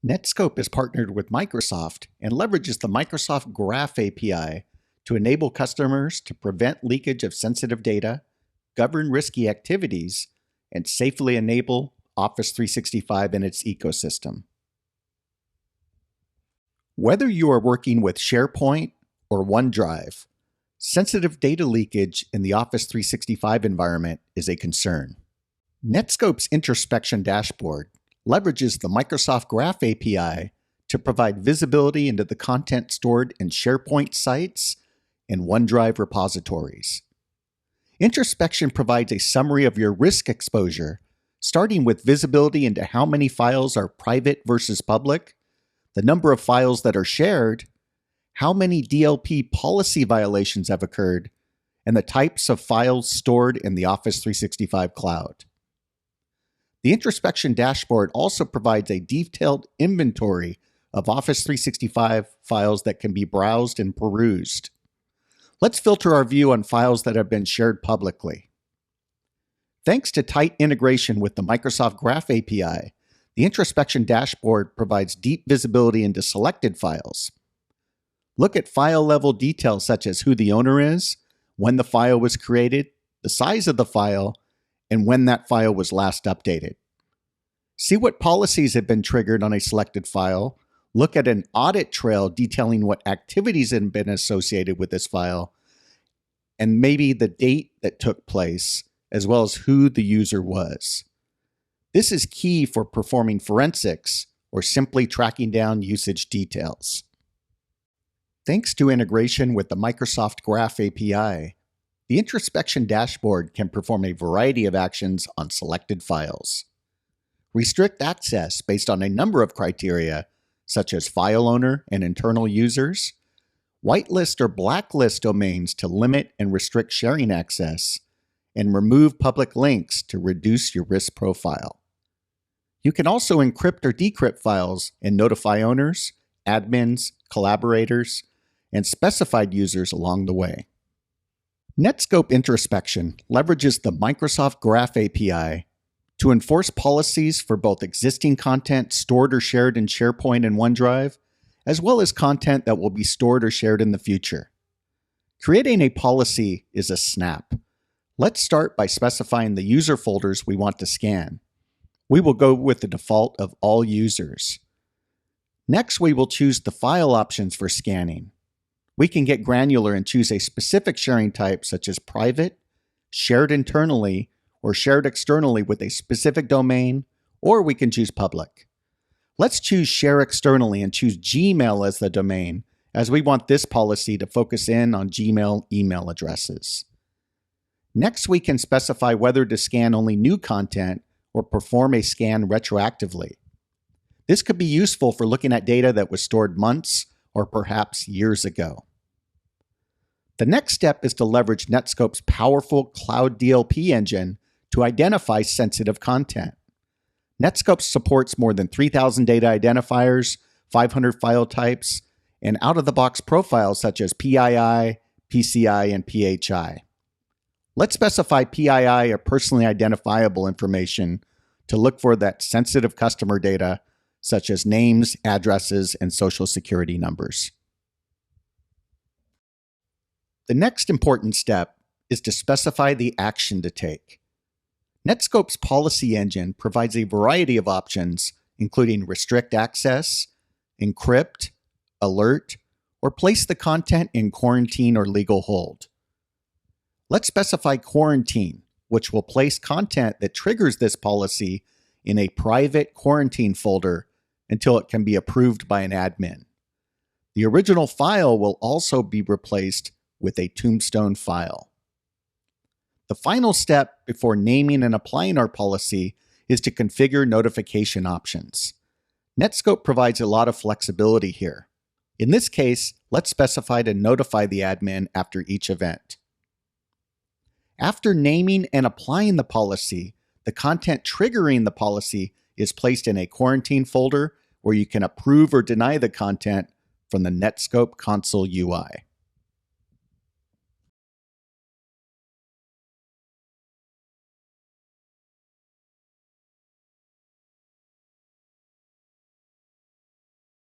Netskope is partnered with Microsoft and leverages the Microsoft Graph API to enable customers to prevent leakage of sensitive data, govern risky activities, and safely enable Office 365 and its ecosystem. Whether you are working with SharePoint or OneDrive, sensitive data leakage in the Office 365 environment is a concern. Netskope's introspection dashboard leverages the Microsoft Graph API to provide visibility into the content stored in SharePoint sites and OneDrive repositories. Introspection provides a summary of your risk exposure, starting with visibility into how many files are private versus public, the number of files that are shared, how many DLP policy violations have occurred, and the types of files stored in the Office 365 cloud. The introspection dashboard also provides a detailed inventory of Office 365 files that can be browsed and perused. Let's filter our view on files that have been shared publicly. Thanks to tight integration with the Microsoft Graph API, the introspection dashboard provides deep visibility into selected files. Look at file-level details such as who the owner is, when the file was created, the size of the file, and when that file was last updated. See what policies have been triggered on a selected file. Look at an audit trail detailing what activities have been associated with this file, and maybe the date that took place, as well as who the user was. This is key for performing forensics or simply tracking down usage details. Thanks to integration with the Microsoft Graph API, the introspection dashboard can perform a variety of actions on selected files. Restrict access based on a number of criteria, such as file owner and internal users, whitelist or blacklist domains to limit and restrict sharing access, and remove public links to reduce your risk profile. You can also encrypt or decrypt files and notify owners, admins, collaborators, and specified users along the way. Netskope Introspection leverages the Microsoft Graph API to enforce policies for both existing content stored or shared in SharePoint and OneDrive, as well as content that will be stored or shared in the future. Creating a policy is a snap. Let's start by specifying the user folders we want to scan. We will go with the default of all users. Next, we will choose the file options for scanning. We can get granular and choose a specific sharing type such as private, shared internally, or shared externally with a specific domain, or we can choose public. Let's choose share externally and choose Gmail as the domain, as we want this policy to focus in on Gmail email addresses. Next, we can specify whether to scan only new content or perform a scan retroactively. This could be useful for looking at data that was stored months or perhaps years ago. The next step is to leverage Netskope's powerful cloud DLP engine to identify sensitive content. Netskope supports more than 3,000 data identifiers, 500 file types, and out-of-the-box profiles such as PII, PCI, and PHI. Let's specify PII or personally identifiable information to look for that sensitive customer data, such as names, addresses, and social security numbers. The next important step is to specify the action to take. Netskope's policy engine provides a variety of options, including restrict access, encrypt, alert, or place the content in quarantine or legal hold. Let's specify quarantine, which will place content that triggers this policy in a private quarantine folder until it can be approved by an admin. The original file will also be replaced with a tombstone file. The final step before naming and applying our policy is to configure notification options. Netskope provides a lot of flexibility here. In this case, let's specify to notify the admin after each event. After naming and applying the policy, the content triggering the policy is placed in a quarantine folder where you can approve or deny the content from the Netskope console UI.